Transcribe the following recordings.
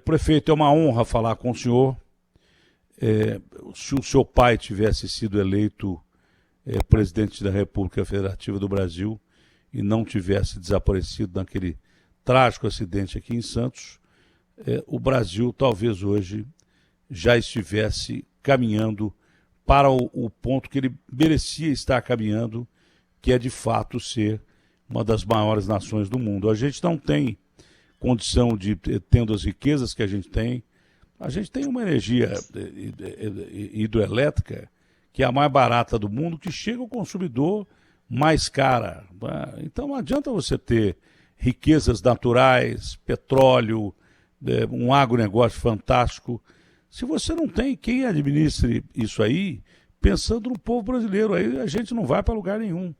Prefeito, é uma honra falar com o senhor. Se o seu pai tivesse sido eleito presidente da República Federativa do Brasil e não tivesse desaparecido naquele trágico acidente aqui em Santos, o Brasil talvez hoje já estivesse caminhando para o ponto que ele merecia estar caminhando, que é de fato ser uma das maiores nações do mundo. A gente não tem condição de, tendo as riquezas que a gente tem uma energia hidroelétrica que é a mais barata do mundo, que chega ao consumidor mais cara. Então não adianta você ter riquezas naturais, petróleo, um agronegócio fantástico, se você não tem quem administre isso aí, pensando no povo brasileiro, aí a gente não vai para lugar nenhum.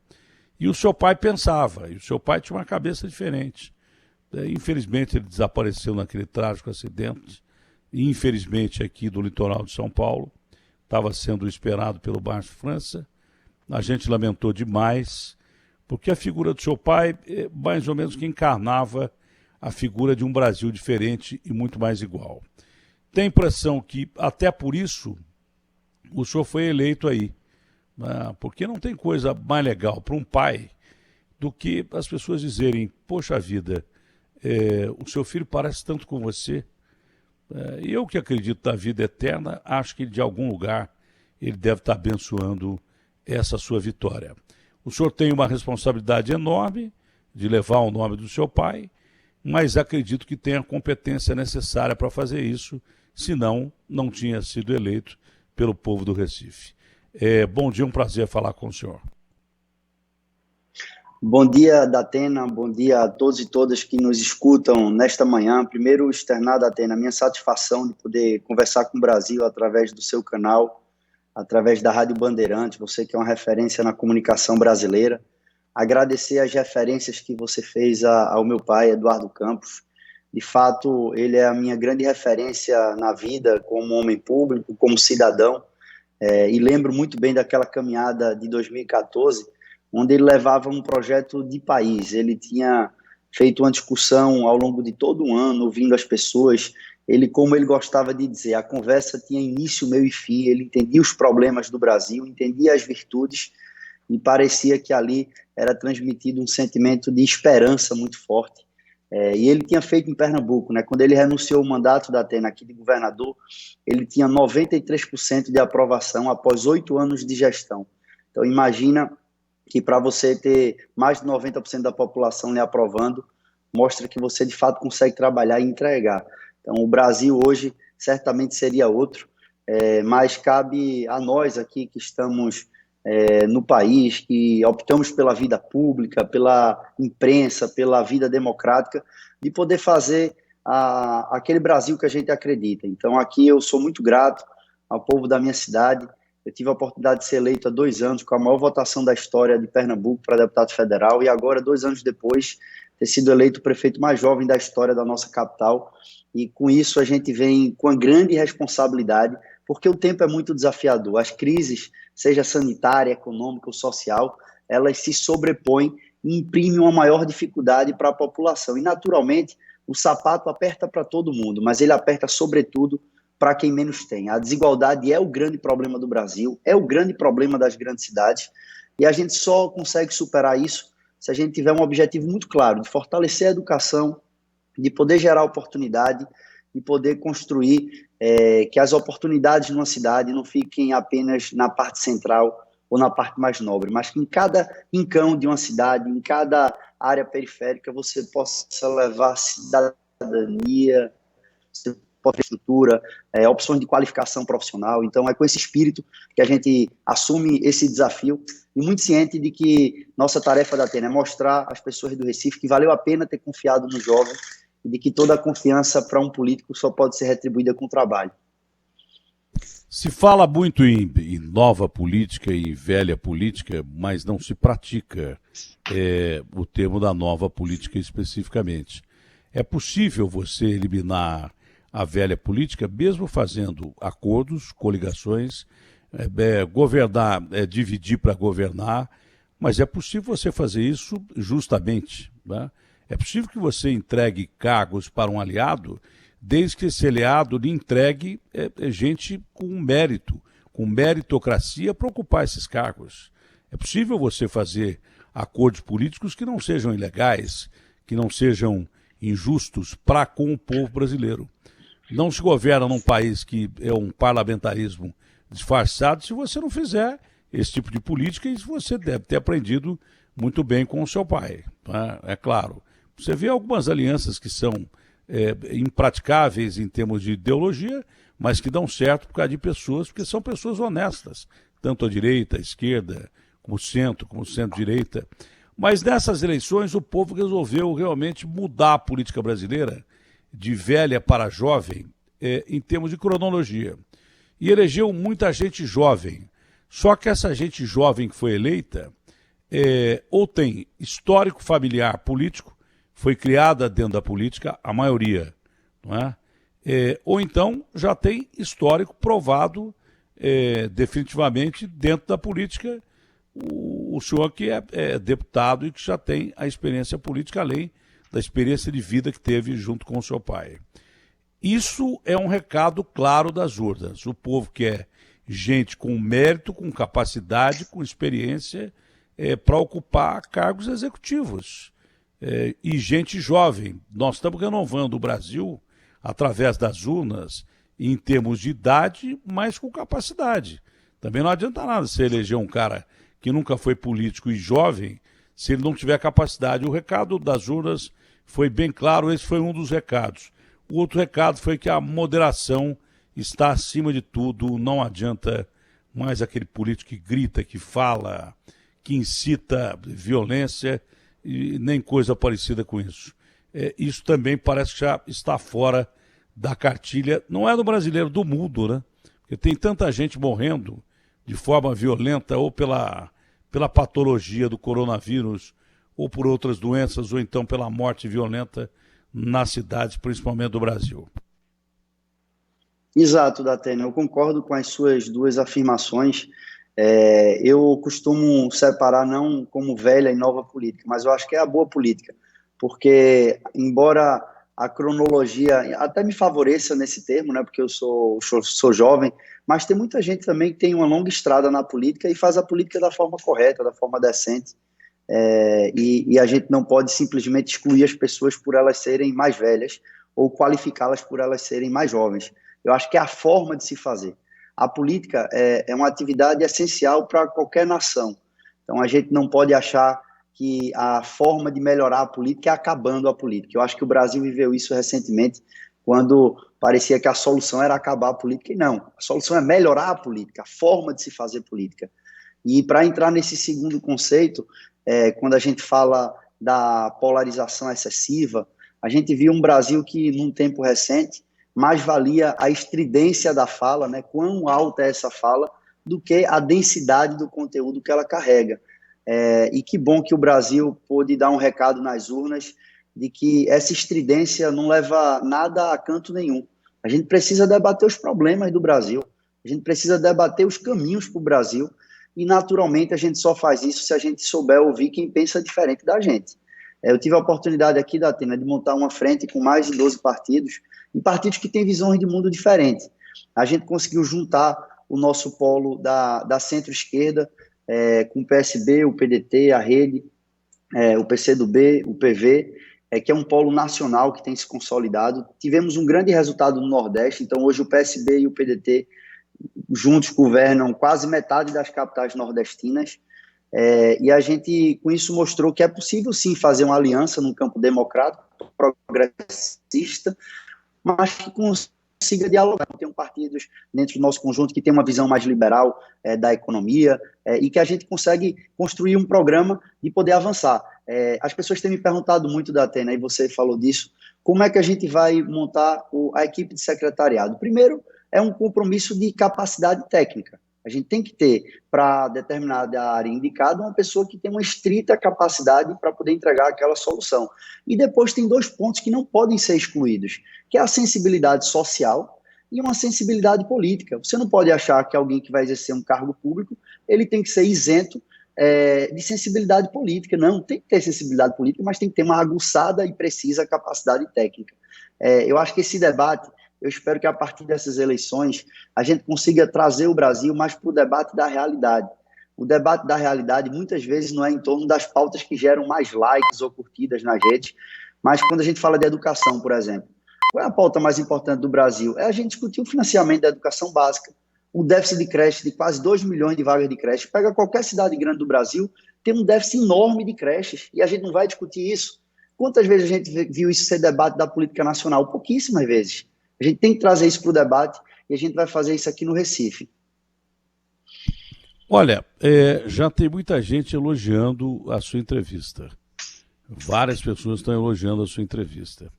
E o seu pai pensava, e o seu pai tinha uma cabeça diferente. Infelizmente ele desapareceu naquele trágico acidente, e infelizmente aqui do litoral de São Paulo, estava sendo esperado pelo Baixo França. A gente lamentou demais, porque a figura do seu pai é mais ou menos que encarnava a figura de um Brasil diferente e muito mais igual. Tem a impressão que, até por isso, o senhor foi eleito aí, né? Porque não tem coisa mais legal para um pai do que as pessoas dizerem: poxa vida, o seu filho parece tanto com você. E eu que acredito na vida eterna, acho que de algum lugar ele deve estar abençoando essa sua vitória. O senhor tem uma responsabilidade enorme de levar o nome do seu pai, mas acredito que tem a competência necessária para fazer isso, senão não tinha sido eleito pelo povo do Recife. Bom dia, um prazer falar com o senhor. Bom dia, Datena, bom dia a todos e todas que nos escutam nesta manhã. Primeiro, externar, Datena, a minha satisfação de poder conversar com o Brasil através do seu canal, através da Rádio Bandeirantes, você que é uma referência na comunicação brasileira. Agradecer as referências que você fez ao meu pai, Eduardo Campos. De fato, ele é a minha grande referência na vida, como homem público, como cidadão. E lembro muito bem daquela caminhada de 2014, onde ele levava um projeto de país. Ele tinha feito uma discussão ao longo de todo um ano, ouvindo as pessoas. Ele, como ele gostava de dizer, a conversa tinha início, meio e fim. Ele entendia os problemas do Brasil, entendia as virtudes, e parecia que ali era transmitido um sentimento de esperança muito forte. E ele tinha feito em Pernambuco, né? Quando ele renunciou o mandato da Atena aqui de governador, ele tinha 93% de aprovação após 8 anos de gestão. Então imagina que para você ter mais de 90% da população lhe aprovando, mostra que você de fato consegue trabalhar e entregar. Então o Brasil hoje certamente seria outro, mas cabe a nós aqui que estamos no país, que optamos pela vida pública, pela imprensa, pela vida democrática, de poder fazer aquele Brasil que a gente acredita. Então aqui eu sou muito grato ao povo da minha cidade. Eu tive a oportunidade de ser eleito há 2 anos, com a maior votação da história de Pernambuco para deputado federal, e agora, 2 anos depois, ter sido eleito o prefeito mais jovem da história da nossa capital. E com isso a gente vem com uma grande responsabilidade, porque o tempo é muito desafiador. As crises, seja sanitária, econômica ou social, elas se sobrepõem e imprimem uma maior dificuldade para a população. E, naturalmente, o sapato aperta para todo mundo, mas ele aperta, sobretudo, para quem menos tem. A desigualdade é o grande problema do Brasil, é o grande problema das grandes cidades, e a gente só consegue superar isso se a gente tiver um objetivo muito claro, de fortalecer a educação, de poder gerar oportunidade, de poder construir que as oportunidades numa cidade não fiquem apenas na parte central ou na parte mais nobre, mas que em cada rincão de uma cidade, em cada área periférica, você possa levar cidadania, infraestrutura, opções de qualificação profissional. Então é com esse espírito que a gente assume esse desafio, e muito ciente de que nossa tarefa da Atena é mostrar às pessoas do Recife que valeu a pena ter confiado no jovem, e de que toda a confiança para um político só pode ser retribuída com trabalho. Se fala muito em nova política e velha política, mas não se pratica o termo da nova política especificamente. É possível você eliminar a velha política, mesmo fazendo acordos, coligações, governar, dividir para governar, mas é possível você fazer isso justamente, né? É possível que você entregue cargos para um aliado, desde que esse aliado lhe entregue gente com mérito, com meritocracia para ocupar esses cargos. É possível você fazer acordos políticos que não sejam ilegais, que não sejam injustos para com o povo brasileiro. Não se governa num país que é um parlamentarismo disfarçado se você não fizer esse tipo de política, e você deve ter aprendido muito bem com o seu pai, tá? É claro. Você vê algumas alianças que são impraticáveis em termos de ideologia, mas que dão certo por causa de pessoas, porque são pessoas honestas, tanto à direita, à esquerda, como centro-direita. Mas nessas eleições o povo resolveu realmente mudar a política brasileira de velha para jovem em termos de cronologia. E elegeu muita gente jovem. Só que essa gente jovem que foi eleita ou tem histórico familiar político, foi criada dentro da política, a maioria, não é? Ou então já tem histórico provado definitivamente dentro da política, o senhor que é deputado e que já tem a experiência política, além da experiência de vida que teve junto com o seu pai. Isso é um recado claro das urnas. O povo quer gente com mérito, com capacidade, com experiência para ocupar cargos executivos. E gente jovem. Nós estamos renovando o Brasil através das urnas em termos de idade, mas com capacidade. Também não adianta nada você eleger um cara que nunca foi político e jovem se ele não tiver capacidade. O recado das urnas foi bem claro, esse foi um dos recados. O outro recado foi que a moderação está acima de tudo, não adianta mais aquele político que grita, que fala, que incita violência e nem coisa parecida com isso. Isso também parece que já está fora da cartilha, não é do brasileiro, do mundo, né? Porque tem tanta gente morrendo de forma violenta ou pela patologia do coronavírus ou por outras doenças ou então pela morte violenta nas cidades, principalmente do Brasil. Exato, Datena, eu concordo com as suas duas afirmações. Eu costumo separar não como velha e nova política, mas eu acho que é a boa política, porque embora a cronologia até me favoreça nesse termo, né, porque eu sou jovem, mas tem muita gente também que tem uma longa estrada na política e faz a política da forma correta, da forma decente, e a gente não pode simplesmente excluir as pessoas por elas serem mais velhas ou qualificá-las por elas serem mais jovens. Eu acho que é a forma de se fazer. A política é uma atividade essencial para qualquer nação. Então, a gente não pode achar que a forma de melhorar a política é acabando a política. Eu acho que o Brasil viveu isso recentemente, quando parecia que a solução era acabar a política, e não. A solução é melhorar a política, a forma de se fazer política. E para entrar nesse segundo conceito, quando a gente fala da polarização excessiva, a gente viu um Brasil que, num tempo recente, mais valia a estridência da fala, né, quão alta é essa fala, do que a densidade do conteúdo que ela carrega. E que bom que o Brasil pôde dar um recado nas urnas de que essa estridência não leva nada a canto nenhum. A gente precisa debater os problemas do Brasil, a gente precisa debater os caminhos para o Brasil, e naturalmente a gente só faz isso se a gente souber ouvir quem pensa diferente da gente. Eu tive a oportunidade aqui da Atena de montar uma frente com mais de 12 partidos, e partidos que têm visões de mundo diferentes. A gente conseguiu juntar o nosso polo da centro-esquerda, com o PSB, o PDT, a Rede, o PCdoB, o PV, que é um polo nacional que tem se consolidado. Tivemos um grande resultado no Nordeste, então hoje o PSB e o PDT juntos governam quase metade das capitais nordestinas, e a gente com isso mostrou que é possível sim fazer uma aliança no campo democrático, progressista, mas que consiga dialogar. Tem partidos dentro do nosso conjunto que tem uma visão mais liberal da economia, e que a gente consegue construir um programa de poder avançar. As pessoas têm me perguntado muito, da Atena, e você falou disso, como é que a gente vai montar a equipe de secretariado? Primeiro, é um compromisso de capacidade técnica. A gente tem que ter, para determinada área indicada, uma pessoa que tem uma estrita capacidade para poder entregar aquela solução. E depois tem dois pontos que não podem ser excluídos, que é a sensibilidade social e uma sensibilidade política. Você não pode achar que alguém que vai exercer um cargo público, ele tem que ser isento de sensibilidade política. Não, tem que ter sensibilidade política, mas tem que ter uma aguçada e precisa capacidade técnica. Eu acho que esse debate, eu espero que a partir dessas eleições a gente consiga trazer o Brasil mais para o debate da realidade. O debate da realidade muitas vezes não é em torno das pautas que geram mais likes ou curtidas nas redes, mas quando a gente fala de educação, por exemplo, qual é a pauta mais importante do Brasil? É a gente discutir o financiamento da educação básica, o déficit de creche de quase 2 milhões de vagas de creche. Pega qualquer cidade grande do Brasil, tem um déficit enorme de creches, e a gente não vai discutir isso. Quantas vezes a gente viu isso ser debate da política nacional? Pouquíssimas vezes. A gente tem que trazer isso para o debate, e a gente vai fazer isso aqui no Recife. Olha, já tem muita gente elogiando a sua entrevista. Várias pessoas estão elogiando a sua entrevista.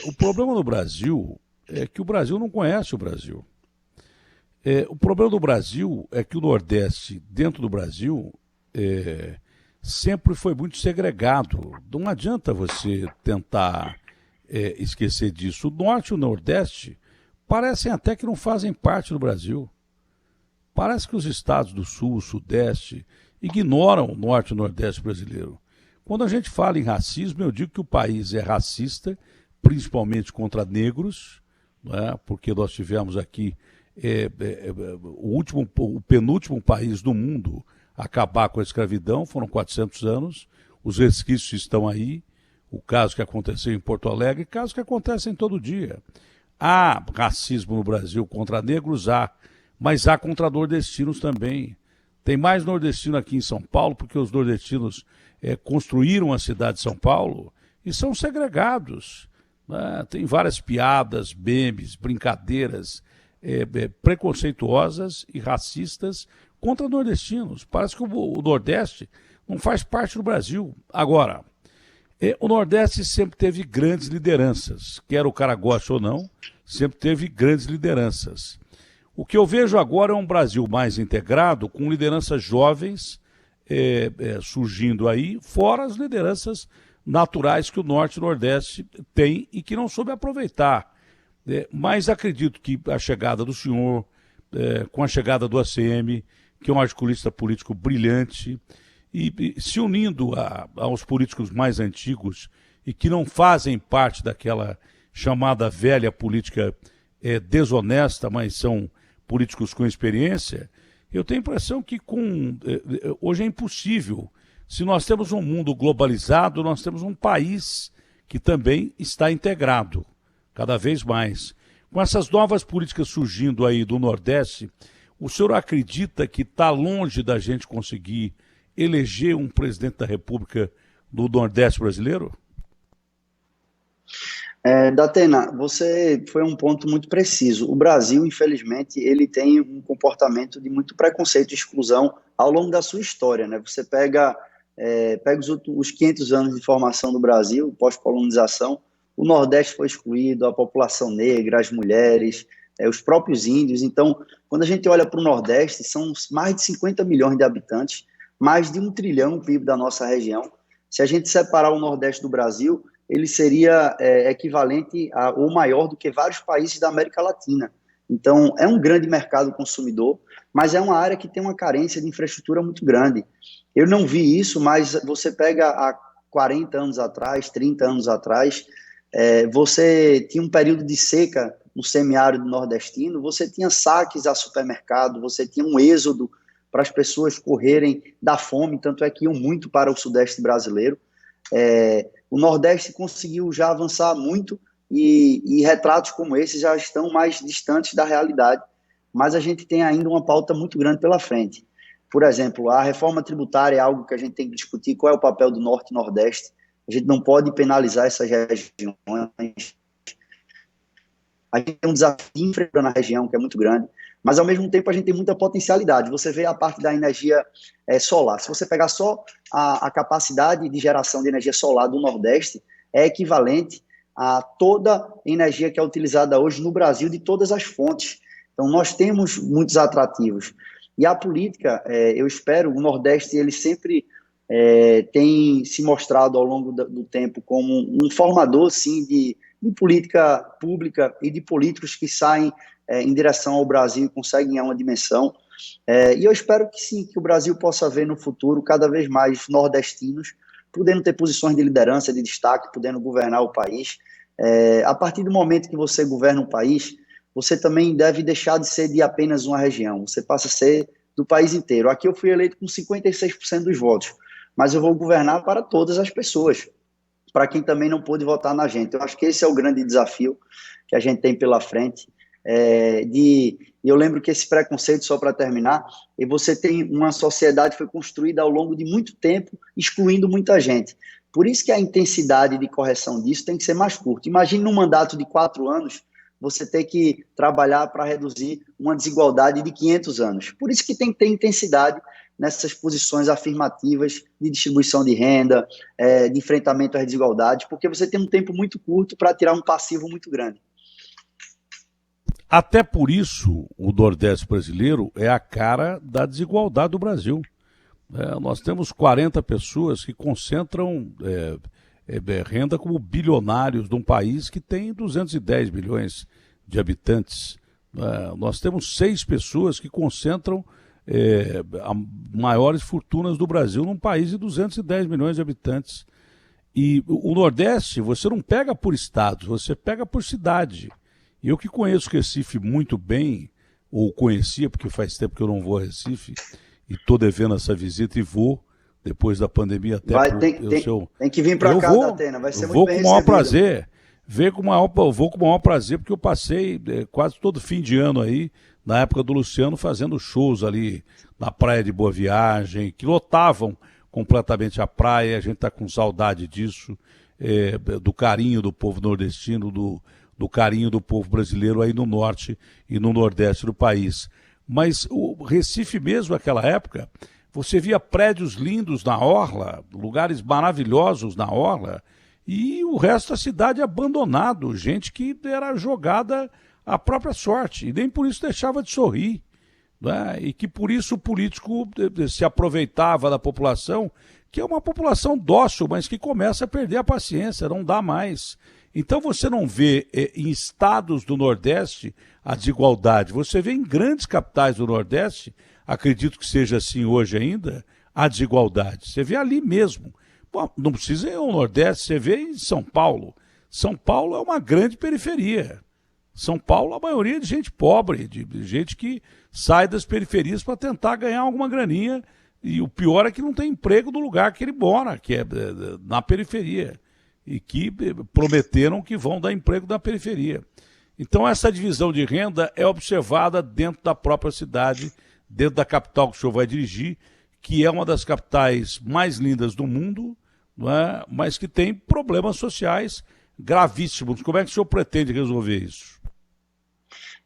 O problema no Brasil é que o Brasil não conhece o Brasil. O problema do Brasil é que o Nordeste, dentro do Brasil, sempre foi muito segregado. Não adianta você tentar esquecer disso. O Norte e o Nordeste parecem até que não fazem parte do Brasil. Parece que os estados do Sul, o Sudeste, ignoram o Norte e o Nordeste brasileiro. Quando a gente fala em racismo, eu digo que o país é racista, principalmente contra negros, né? Porque nós tivemos aqui o penúltimo país do mundo a acabar com a escravidão, foram 400 anos, os resquícios estão aí, o caso que aconteceu em Porto Alegre, casos que acontecem todo dia. Há racismo no Brasil contra negros, mas há contra nordestinos também. Tem mais nordestino aqui em São Paulo, porque os nordestinos construíram a cidade de São Paulo e são segregados, né? Tem várias piadas, memes, brincadeiras preconceituosas e racistas contra nordestinos. Parece que o Nordeste não faz parte do Brasil. Agora, o Nordeste sempre teve grandes lideranças, quer o cara goste ou não, sempre teve grandes lideranças. O que eu vejo agora é um Brasil mais integrado, com lideranças jovens surgindo aí, fora as lideranças naturais que o Norte e o Nordeste têm e que não soube aproveitar. Mas acredito que a chegada do senhor, com a chegada do ACM, que é um articulista político brilhante, e se unindo aos políticos mais antigos e que não fazem parte daquela chamada velha política desonesta, mas são políticos com experiência, eu tenho a impressão que hoje é impossível. Se nós temos um mundo globalizado, nós temos um país que também está integrado, cada vez mais. Com essas novas políticas surgindo aí do Nordeste, o senhor acredita que está longe da gente conseguir eleger um presidente da República do Nordeste brasileiro? Datena, você foi um ponto muito preciso. O Brasil, infelizmente, ele tem um comportamento de muito preconceito e exclusão ao longo da sua história, né? Você pega os 500 anos de formação do Brasil, pós-colonização, o Nordeste foi excluído, a população negra, as mulheres, os próprios índios. Então, quando a gente olha para o Nordeste, são mais de 50 milhões de habitantes, mais de 1 trilhão o PIB da nossa região. Se a gente separar o Nordeste do Brasil, ele seria equivalente ou maior do que vários países da América Latina. Então, é um grande mercado consumidor, mas é uma área que tem uma carência de infraestrutura muito grande. Eu não vi isso, mas você pega há 40 anos atrás, 30 anos atrás, você tinha um período de seca no semiárido nordestino, você tinha saques a supermercado, você tinha um êxodo para as pessoas correrem da fome, tanto é que iam muito para o Sudeste brasileiro. O Nordeste conseguiu já avançar muito e retratos como esse já estão mais distantes da realidade, mas a gente tem ainda uma pauta muito grande pela frente. Por exemplo, a reforma tributária é algo que a gente tem que discutir, qual é o papel do Norte e Nordeste. A gente não pode penalizar essas regiões. A gente tem um desafio de infraestrutura na região que é muito grande, mas ao mesmo tempo a gente tem muita potencialidade. Você vê a parte da energia solar. Se você pegar só a capacidade de geração de energia solar do Nordeste, é equivalente a toda a energia que é utilizada hoje no Brasil de todas as fontes. Então nós temos muitos atrativos. E a política, eu espero, o Nordeste ele sempre tem se mostrado ao longo do tempo como um formador, sim, de de política pública e de políticos que saem em direção ao Brasil e conseguem ganhar uma dimensão. E eu espero que sim, que o Brasil possa ver no futuro cada vez mais nordestinos podendo ter posições de liderança, de destaque, podendo governar o país. A partir do momento que você governa um país, você também deve deixar de ser de apenas uma região, você passa a ser do país inteiro. Aqui eu fui eleito com 56% dos votos, mas eu vou governar para todas as pessoas, para quem também não pôde votar na gente. Eu acho que esse é o grande desafio que a gente tem pela frente. Eu lembro que esse preconceito, só para terminar, e você tem uma sociedade que foi construída ao longo de muito tempo, excluindo muita gente. Por isso que a intensidade de correção disso tem que ser mais curta. Imagine num mandato de 4 anos, você ter que trabalhar para reduzir uma desigualdade de 500 anos. Por isso que tem que ter intensidade nessas posições afirmativas de distribuição de renda, de enfrentamento às desigualdades, porque você tem um tempo muito curto para tirar um passivo muito grande. Até por isso, o Nordeste brasileiro é a cara da desigualdade do Brasil. Nós temos 40 pessoas que concentram renda como bilionários de um país que tem 210 milhões de habitantes. Nós temos 6 pessoas que concentram maiores fortunas do Brasil num país de 210 milhões de habitantes. E o Nordeste, você não pega por estados, você pega por cidade. E eu que conheço Recife muito bem, ou conhecia, porque faz tempo que eu não vou a Recife, e estou devendo essa visita e vou, depois da pandemia até... Tem que vir para cá, Datena, vai ser muito bem recebido. Vou com o maior prazer, vou com o maior prazer, porque eu passei quase todo fim de ano aí, na época do Luciano, fazendo shows ali na Praia de Boa Viagem, que lotavam completamente a praia, a gente está com saudade disso, do carinho do povo nordestino, do carinho do povo brasileiro aí no norte e no nordeste do país. Mas o Recife mesmo, naquela época, você via prédios lindos na orla, lugares maravilhosos na orla, e o resto da cidade abandonado, gente que era jogada à própria sorte, e nem por isso deixava de sorrir, né? E que por isso o político se aproveitava da população, que é uma população dócil, mas que começa a perder a paciência, não dá mais. Então você não vê em estados do Nordeste a desigualdade, você vê em grandes capitais do Nordeste, acredito que seja assim hoje ainda, a desigualdade. Você vê ali mesmo. Bom, não precisa ir ao Nordeste, você vê em São Paulo. São Paulo é uma grande periferia. São Paulo, a maioria de gente pobre, de gente que sai das periferias para tentar ganhar alguma graninha, e o pior é que não tem emprego no lugar que ele mora, que é na periferia. E que prometeram que vão dar emprego na periferia. Então essa divisão de renda é observada dentro da própria cidade, dentro da capital que o senhor vai dirigir, que é uma das capitais mais lindas do mundo, não é? Mas que tem problemas sociais gravíssimos. Como é que o senhor pretende resolver isso?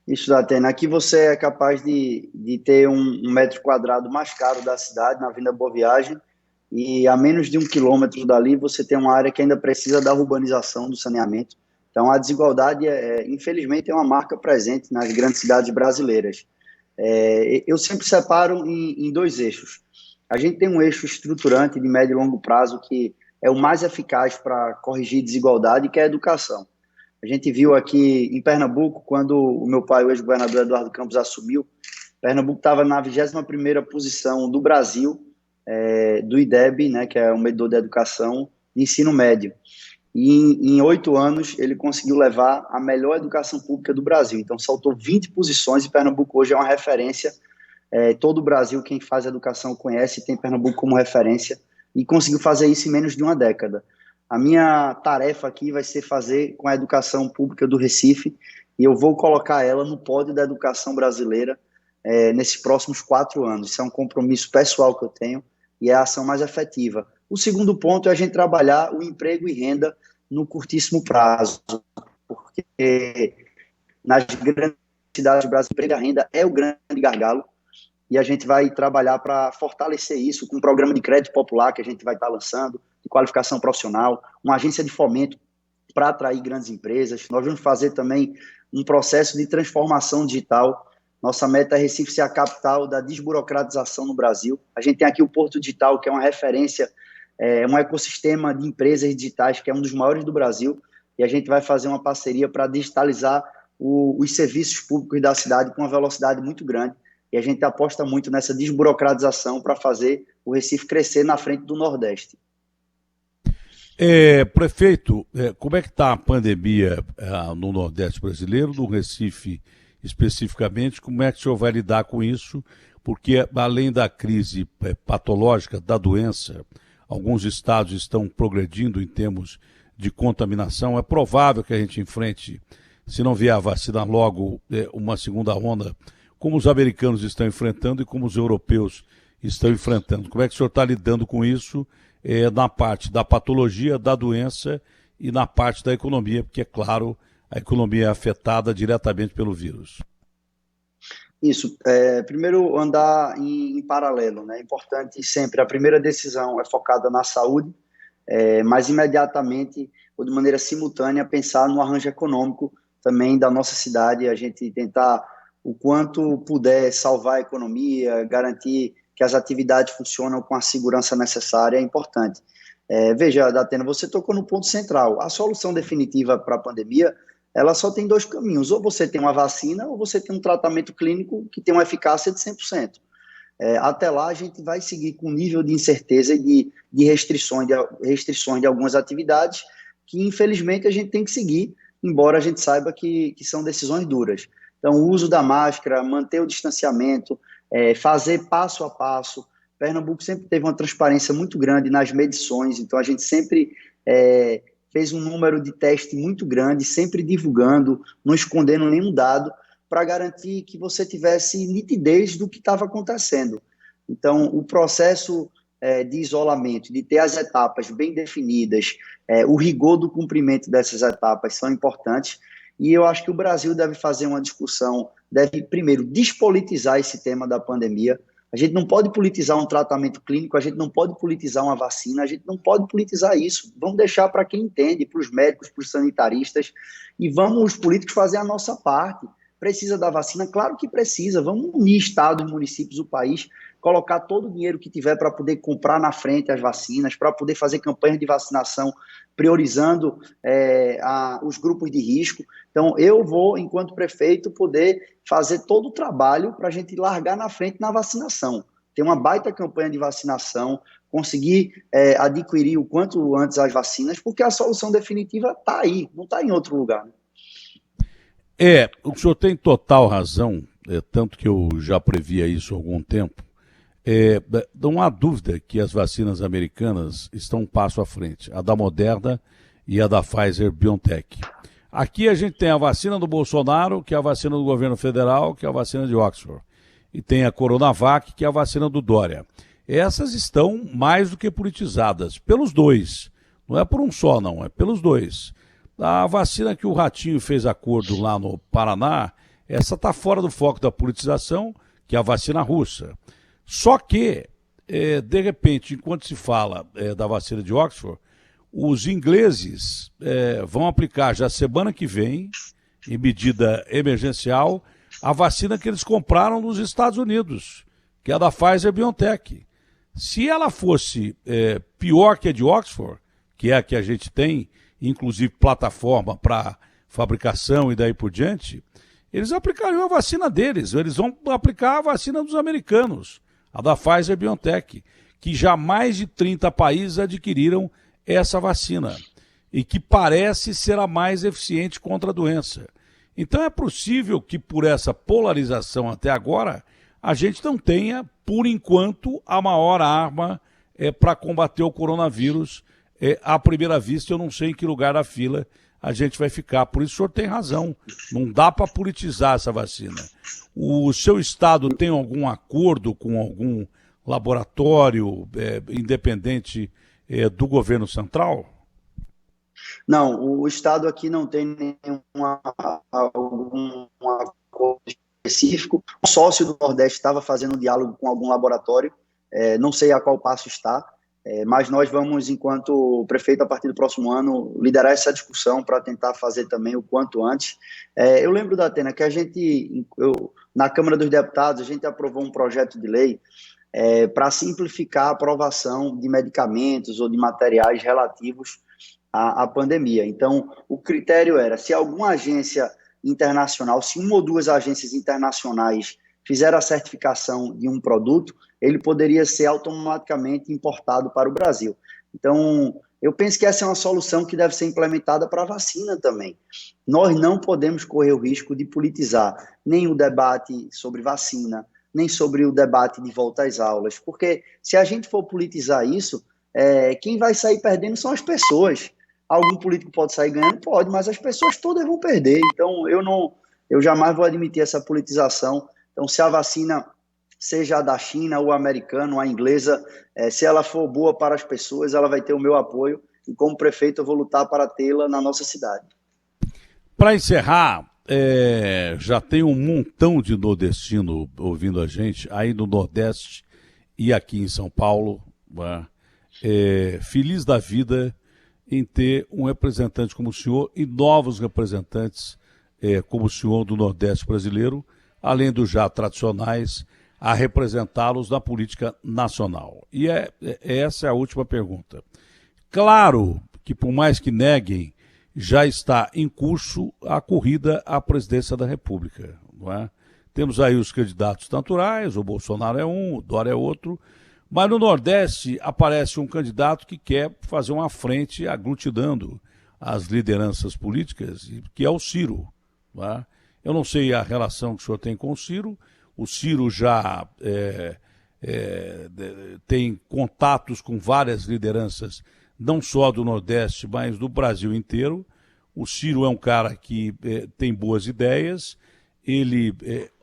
Isso, Datena. Aqui você é capaz de ter um metro quadrado mais caro da cidade, na Avenida Boa Viagem, e a menos de 1 quilômetro dali você tem uma área que ainda precisa da urbanização, do saneamento. Então a desigualdade, infelizmente, é uma marca presente nas grandes cidades brasileiras. Eu sempre separo em 2 eixos. A gente tem um eixo estruturante de médio e longo prazo que é o mais eficaz para corrigir desigualdade, que é a educação. A gente viu aqui em Pernambuco, quando o meu pai, o ex-governador Eduardo Campos, assumiu, Pernambuco estava na 21ª posição do Brasil, do IDEB, né, que é o medidor de educação de ensino médio. E em 8 anos ele conseguiu levar a melhor educação pública do Brasil. Então saltou 20 posições e Pernambuco hoje é uma referência. Todo o Brasil, quem faz educação conhece, tem Pernambuco como referência e conseguiu fazer isso em menos de uma década. A minha tarefa aqui vai ser fazer com a educação pública do Recife, e eu vou colocar ela no pódio da educação brasileira nesses próximos 4 anos. Isso é um compromisso pessoal que eu tenho e é a ação mais efetiva. O segundo ponto é a gente trabalhar o emprego e renda no curtíssimo prazo, porque nas grandes cidades brasileiras, emprego e renda é o grande gargalo, e a gente vai trabalhar para fortalecer isso com um programa de crédito popular que a gente vai estar lançando, de qualificação profissional, uma agência de fomento para atrair grandes empresas. Nós vamos fazer também um processo de transformação digital. Nossa meta é Recife ser a capital da desburocratização no Brasil. A gente tem aqui o Porto Digital, que é uma referência, um ecossistema de empresas digitais, que é um dos maiores do Brasil. e a gente vai fazer uma parceria para digitalizar os serviços públicos da cidade com uma velocidade muito grande, e a gente aposta muito nessa desburocratização para fazer o Recife crescer na frente do Nordeste. Prefeito, como é que está a pandemia no Nordeste brasileiro, no Recife especificamente? Como é que o senhor vai lidar com isso? Porque, além da crise patológica da doença, alguns estados estão progredindo em termos de contaminação. É provável que a gente enfrente, se não vier a vacina logo, uma segunda onda, como os americanos estão enfrentando e como os europeus estão enfrentando. Como é que o senhor está lidando com isso na parte da patologia, da doença e na parte da economia? Porque, é claro, a economia é afetada diretamente pelo vírus. Isso. Primeiro, andar em paralelo, né? É importante sempre, a primeira decisão é focada na saúde, mas imediatamente, ou de maneira simultânea, pensar no arranjo econômico também da nossa cidade, a gente tentar, o quanto puder, salvar a economia, garantir que as atividades funcionam com a segurança necessária, é importante. Veja, Datena, você tocou no ponto central. A solução definitiva para a pandemia, ela só tem dois caminhos. Ou você tem uma vacina, ou você tem um tratamento clínico que tem uma eficácia de 100%. Até lá, a gente vai seguir com um nível de incerteza e de restrições de algumas atividades que, infelizmente, a gente tem que seguir, embora a gente saiba que são decisões duras. Então, o uso da máscara, manter o distanciamento, fazer passo a passo. Pernambuco sempre teve uma transparência muito grande nas medições, então a gente sempre fez um número de teste muito grande, sempre divulgando, não escondendo nenhum dado, para garantir que você tivesse nitidez do que estava acontecendo. Então, o processo de isolamento, de ter as etapas bem definidas, o rigor do cumprimento dessas etapas são importantes, e eu acho que o Brasil deve fazer uma discussão, deve primeiro despolitizar esse tema da pandemia. A gente não pode politizar um tratamento clínico, a gente não pode politizar uma vacina, a gente não pode politizar isso. Vamos deixar para quem entende, para os médicos, para os sanitaristas, e vamos os políticos fazer a nossa parte. Precisa da vacina? Claro que precisa. Vamos unir estados, municípios, o país, colocar todo o dinheiro que tiver para poder comprar na frente as vacinas, para poder fazer campanha de vacinação, priorizando os grupos de risco. Então, eu vou, enquanto prefeito, poder fazer todo o trabalho para a gente largar na frente na vacinação. Ter uma baita campanha de vacinação, conseguir adquirir o quanto antes as vacinas, porque a solução definitiva está aí, não está em outro lugar, né? O senhor tem total razão, tanto que eu já previa isso há algum tempo. Não há dúvida que as vacinas americanas estão um passo à frente, a da Moderna e a da Pfizer-BioNTech. Aqui a gente tem a vacina do Bolsonaro, que é a vacina do governo federal, que é a vacina de Oxford. E tem a Coronavac, que é a vacina do Dória. Essas estão mais do que politizadas, pelos dois. Não é por um só, não, é pelos dois. A vacina que o Ratinho fez acordo lá no Paraná, essa está fora do foco da politização, que é a vacina russa. Só que, de repente, enquanto se fala da vacina de Oxford, os ingleses vão aplicar já semana que vem, em medida emergencial, a vacina que eles compraram nos Estados Unidos, que é a da Pfizer-BioNTech. Se ela fosse pior que a de Oxford, que é a que a gente tem, inclusive plataforma para fabricação e daí por diante, eles aplicariam a vacina deles, eles vão aplicar a vacina dos americanos, a da Pfizer-BioNTech, que já mais de 30 países adquiriram essa vacina e que parece ser a mais eficiente contra a doença. Então é possível que por essa polarização até agora, a gente não tenha, por enquanto, a maior arma para combater o coronavírus. À primeira vista, eu não sei em que lugar da fila a gente vai ficar. Por isso o senhor tem razão, não dá para politizar essa vacina. O seu estado tem algum acordo com algum laboratório independente do governo central? Não, o estado aqui não tem algum acordo específico. O sócio do Nordeste estava fazendo um diálogo com algum laboratório, não sei a qual passo está, mas nós vamos, enquanto prefeito, a partir do próximo ano, liderar essa discussão para tentar fazer também o quanto antes. Eu lembro, Datena, que na Câmara dos Deputados, a gente aprovou um projeto de lei para simplificar a aprovação de medicamentos ou de materiais relativos a pandemia. Então, o critério era, se alguma agência internacional, se uma ou duas agências internacionais fizeram a certificação de um produto, ele poderia ser automaticamente importado para o Brasil. Então, eu penso que essa é uma solução que deve ser implementada para a vacina também. Nós não podemos correr o risco de politizar nem o debate sobre vacina, nem sobre o debate de volta às aulas, porque se a gente for politizar isso, quem vai sair perdendo são as pessoas. Algum político pode sair ganhando? Pode, mas as pessoas todas vão perder. Então, eu jamais vou admitir essa politização. Então, se a vacina, seja a da China, ou a americana, ou a inglesa, se ela for boa para as pessoas, ela vai ter o meu apoio. E como prefeito, eu vou lutar para tê-la na nossa cidade. Para encerrar, já tem um montão de nordestino ouvindo a gente, aí no Nordeste e aqui em São Paulo, né? Feliz da vida em ter um representante como o senhor e novos representantes como o senhor do Nordeste brasileiro, além dos já tradicionais, a representá-los na política nacional. E essa é a última pergunta. Claro que, por mais que neguem, já está em curso a corrida à presidência da República, não é? Temos aí os candidatos naturais, o Bolsonaro é um, o Dória é outro, mas no Nordeste aparece um candidato que quer fazer uma frente aglutinando as lideranças políticas, que é o Ciro, não é? Eu não sei a relação que o senhor tem com o Ciro já tem contatos com várias lideranças, não só do Nordeste, mas do Brasil inteiro. O Ciro é um cara que tem boas ideias. Ele,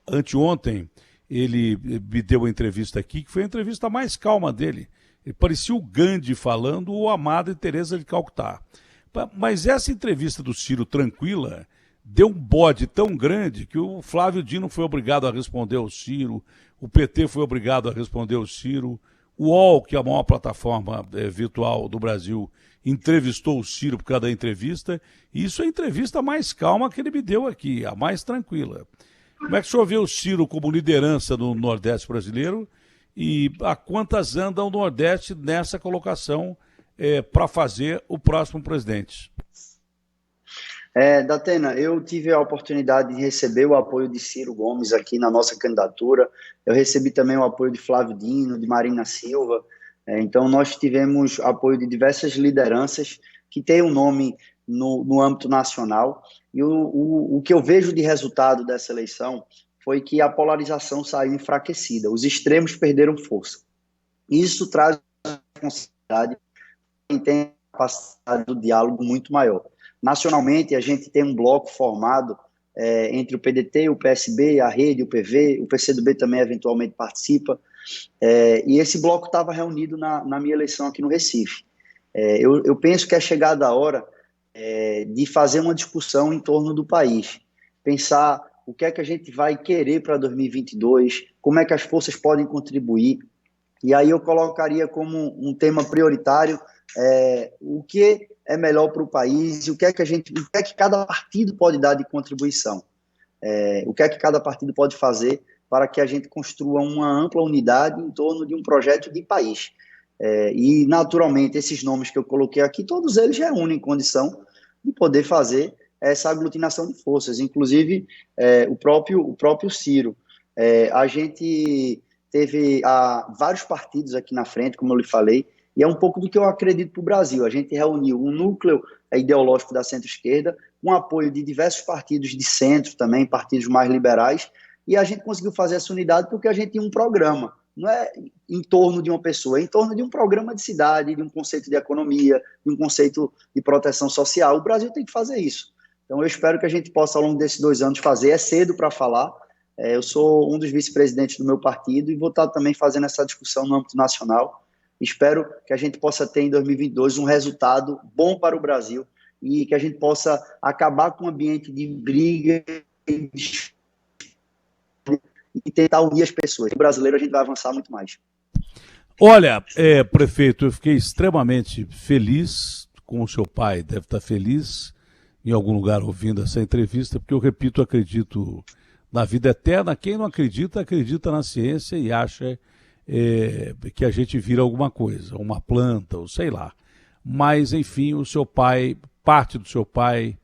anteontem, ele me deu uma entrevista aqui, que foi a entrevista mais calma dele. Ele parecia o Gandhi falando ou a Madre Teresa de Calcutá. Mas essa entrevista do Ciro tranquila deu um bode tão grande que o Flávio Dino foi obrigado a responder ao Ciro, o PT foi obrigado a responder ao Ciro, o UOL, que é a maior plataforma virtual do Brasil, entrevistou o Ciro por causa da entrevista, e isso é a entrevista mais calma que ele me deu aqui, a mais tranquila. Como é que o senhor vê o Ciro como liderança no Nordeste brasileiro e a quantas anda o Nordeste nessa colocação para fazer o próximo presidente? Datena, eu tive a oportunidade de receber o apoio de Ciro Gomes aqui na nossa candidatura, eu recebi também o apoio de Flávio Dino, de Marina Silva, então nós tivemos apoio de diversas lideranças que têm um nome no âmbito nacional, e o que eu vejo de resultado dessa eleição foi que a polarização saiu enfraquecida, os extremos perderam força. Isso traz responsabilidade quem tem a capacidade do diálogo muito maior. Nacionalmente, a gente tem um bloco formado entre o PDT, o PSB, a Rede, o PV, o PCdoB também eventualmente participa, e esse bloco estava reunido na minha eleição aqui no Recife. Eu penso que é chegada a hora de fazer uma discussão em torno do país, pensar o que é que a gente vai querer para 2022, como é que as forças podem contribuir, e aí eu colocaria como um tema prioritário o que é melhor para o país e o que é que cada partido pode dar de contribuição, o que é que cada partido pode fazer para que a gente construa uma ampla unidade em torno de um projeto de país. E, naturalmente, esses nomes que eu coloquei aqui, todos eles reúnem condição de poder fazer essa aglutinação de forças, inclusive o próprio Ciro. A gente teve vários partidos aqui na frente, como eu lhe falei, e é um pouco do que eu acredito para o Brasil. A gente reuniu um núcleo ideológico da centro-esquerda, com apoio de diversos partidos de centro também, partidos mais liberais, e a gente conseguiu fazer essa unidade porque a gente tinha um programa. Não é em torno de uma pessoa, é em torno de um programa de cidade, de um conceito de economia, de um conceito de proteção social. O Brasil tem que fazer isso. Então eu espero que a gente possa, ao longo desses 2 anos, fazer. É cedo para falar. Eu sou um dos vice-presidentes do meu partido e vou estar também fazendo essa discussão no âmbito nacional. Espero que a gente possa ter em 2022 um resultado bom para o Brasil e que a gente possa acabar com o ambiente de briga e tentar unir as pessoas. O brasileiro a gente vai avançar muito mais. Olha, prefeito, eu fiquei extremamente feliz com o seu pai, deve estar feliz em algum lugar ouvindo essa entrevista, porque eu repito, acredito na vida eterna. Quem não acredita, acredita na ciência e acha que a gente vira alguma coisa, uma planta, ou sei lá. mas, enfim, o seu pai, parte do seu pai,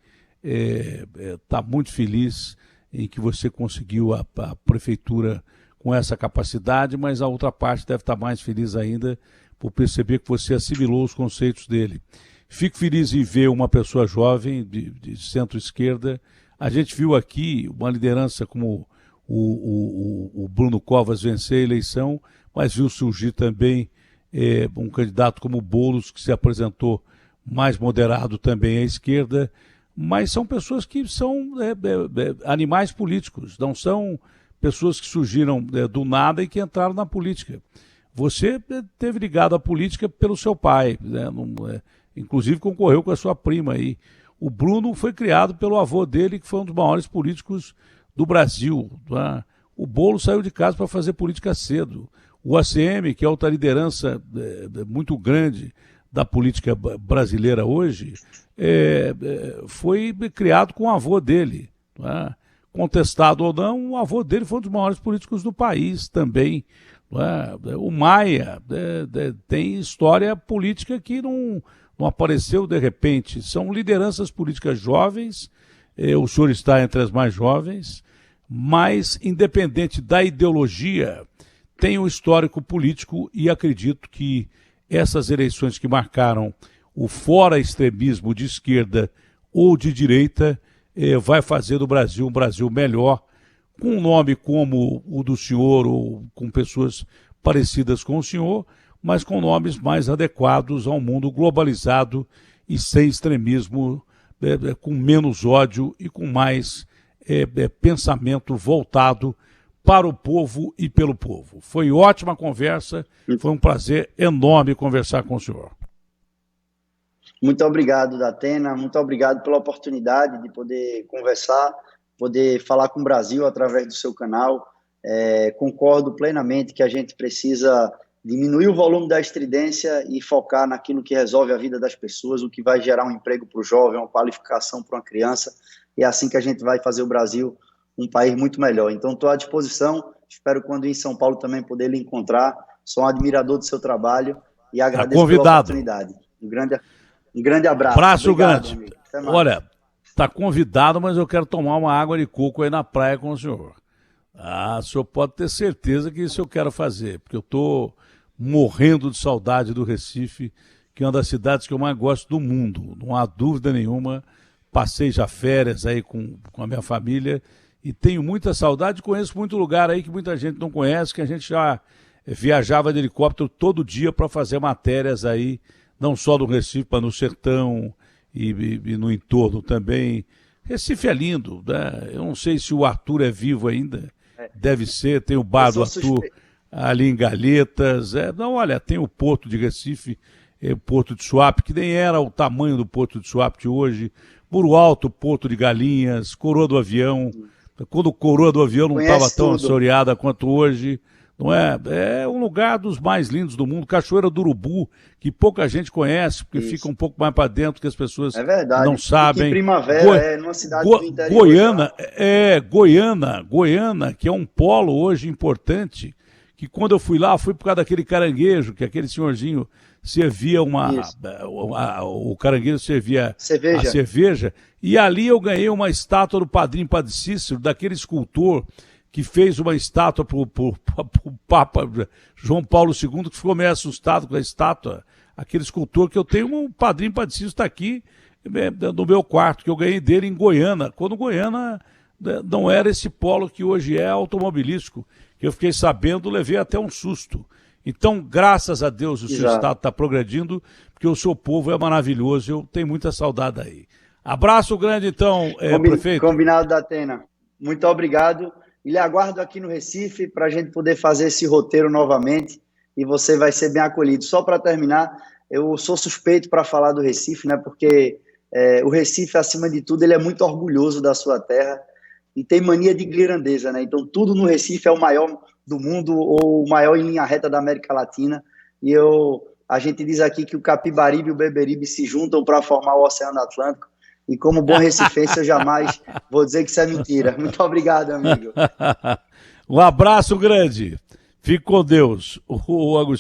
está muito feliz em que você conseguiu a prefeitura com essa capacidade, mas a outra parte deve estar mais feliz ainda por perceber que você assimilou os conceitos dele. Fico feliz em ver uma pessoa jovem, de centro-esquerda. A gente viu aqui uma liderança como o Bruno Covas vencer a eleição, mas viu surgir também um candidato como o Boulos, que se apresentou mais moderado também à esquerda, mas são pessoas que são animais políticos, não são pessoas que surgiram do nada e que entraram na política. Você esteve ligado à política pelo seu pai, né? Inclusive concorreu com a sua prima aí. O Bruno foi criado pelo avô dele, que foi um dos maiores políticos do Brasil. Né? O Boulos saiu de casa para fazer política cedo. O ACM, que é outra liderança muito grande da política brasileira hoje, foi criado com o avô dele. Né? Contestado ou não, o avô dele foi um dos maiores políticos do país também. Né? O Maia tem história política que não apareceu de repente. São lideranças políticas jovens, o senhor está entre as mais jovens, mas independente da ideologia, tem um histórico político e acredito que essas eleições que marcaram o fora-extremismo de esquerda ou de direita vai fazer do Brasil um Brasil melhor, com um nome como o do senhor ou com pessoas parecidas com o senhor, mas com nomes mais adequados ao mundo globalizado e sem extremismo, com menos ódio e com mais pensamento voltado para o povo e pelo povo. Foi ótima conversa, foi um prazer enorme conversar com o senhor. Muito obrigado, Datena, muito obrigado pela oportunidade de poder conversar, poder falar com o Brasil através do seu canal. Concordo plenamente que a gente precisa diminuir o volume da estridência e focar naquilo que resolve a vida das pessoas, o que vai gerar um emprego para o jovem, uma qualificação para uma criança, e é assim que a gente vai fazer o Brasil um país muito melhor. Então, estou à disposição, espero quando ir em São Paulo também poder lhe encontrar, sou um admirador do seu trabalho e agradeço pela oportunidade. Um grande abraço. Abraço Obrigado, grande. Olha, está convidado, mas eu quero tomar uma água de coco aí na praia com o senhor. O senhor pode ter certeza que isso eu quero fazer, porque eu estou morrendo de saudade do Recife, que é uma das cidades que eu mais gosto do mundo, não há dúvida nenhuma. Passei já férias aí com a minha família e tenho muita saudade, conheço muito lugar aí que muita gente não conhece, que a gente já viajava de helicóptero todo dia para fazer matérias aí, não só do Recife, mas no sertão e no entorno também. Recife é lindo, né? Eu não sei se o Arthur é vivo ainda, deve ser, tem o bar do Arthur ali em Galhetas. Não, olha, tem o Porto de Recife, o Porto de Suape, que nem era o tamanho do Porto de Suape de hoje, Muro Alto, Porto de Galinhas, Coroa do Avião, quando Coroa do Avião não estava tão assoreada quanto hoje, não é? É um lugar dos mais lindos do mundo, Cachoeira do Urubu, que pouca gente conhece, porque fica um pouco mais para dentro, que as pessoas não sabem. Em Primavera, numa cidade do interior. Goiânia, que é um polo hoje importante, que quando eu fui lá, fui por causa daquele caranguejo, que aquele senhorzinho servia o caranguejo servia a cerveja, e ali eu ganhei uma estátua do Padrinho Padre Cícero, daquele escultor que fez uma estátua para o Papa João Paulo II, que ficou meio assustado com a estátua, aquele escultor que eu tenho, um Padrinho Padre Cícero está aqui no meu quarto, que eu ganhei dele em Goiânia, quando Goiânia não era esse polo que hoje é automobilístico, que eu fiquei sabendo, levei até um susto. Então, graças a Deus, o seu estado está progredindo, porque o seu povo é maravilhoso, eu tenho muita saudade aí. Abraço grande, então, prefeito. Combinado, Datena. Muito obrigado. E lhe aguardo aqui no Recife para a gente poder fazer esse roteiro novamente e você vai ser bem acolhido. Só para terminar, eu sou suspeito para falar do Recife, né? Porque o Recife, acima de tudo, ele é muito orgulhoso da sua terra e tem mania de grandeza, né? Então, tudo no Recife é o maior do mundo ou o maior em linha reta da América Latina. E a gente diz aqui que o Capibaribe e o Beberibe se juntam para formar o Oceano Atlântico. E como bom recifense, eu jamais vou dizer que isso é mentira. Muito obrigado, amigo. Um abraço grande. Fique com Deus. O Agostinho.